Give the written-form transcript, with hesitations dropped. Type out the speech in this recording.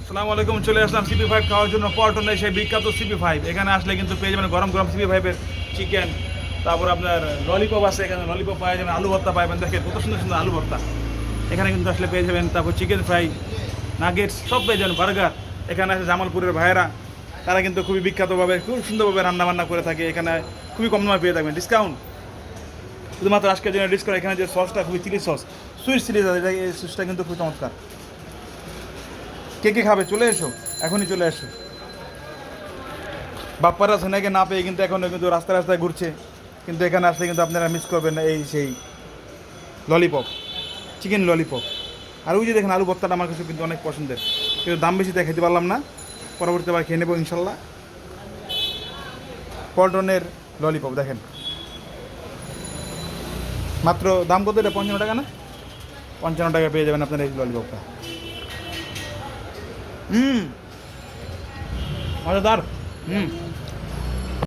আসসালামু আলাইকুম, চলে আসলাম CP5 খাওয়ার জন্য। পল্টনের সেই বিখ্যাত CP5 এখানে আসলে কিন্তু পেয়ে যাবেন গরম গরম CP5-এর চিকেন, তারপর আপনার ললিপপ আছে, এখানে ললিপপ পাওয়া যাবেন, আলু ভর্তা পাবেন, দেখেন কত সুন্দর সুন্দর আলু ভর্তা এখানে কিন্তু আসলে পেয়ে যাবেন। তারপর চিকেন ফ্রাই, নাগেটস সব পেয়ে যাবেন, বার্গার। এখানে আছে জামালপুরের ভাইয়েরা, তারা কিন্তু খুবই বিখ্যাতভাবে খুব সুন্দরভাবে রান্নাবান্না করে থাকে। এখানে খুবই কম দামে পেয়ে থাকবেন, ডিসকাউন্ট শুধুমাত্র আজকের জন্য ডিসকাউন্ট। এখানে যে সসটা খুবই chilli sauce, sweet chilli sauce, এই সসটা কিন্তু খুব চমৎকার। কে কে খাবে চলে এসো, এখনই চলে এসো। বাপ্পারা সেনাকে না পেয়ে কিন্তু এখনও কিন্তু রাস্তায় রাস্তায় ঘুরছে, কিন্তু এখানে আসলে কিন্তু আপনারা মিস করবেন না এই সেই ললিপপ, চিকেন ললিপপ। আর ওই যে দেখেন আলু ভর্তাটা আমার কাছে কিন্তু অনেক পছন্দের, কিন্তু দাম বেশি তাই খেতে পারলাম না, পরবর্তীতে আবার খেয়ে নেবো ইনশাল্লাহ। পল্টনের ললিপপ দেখেন, মাত্র দাম কত এটা? 55 টাকা না? 55 টাকা পেয়ে যাবেন আপনার এই ললিপপটা। মজাদার।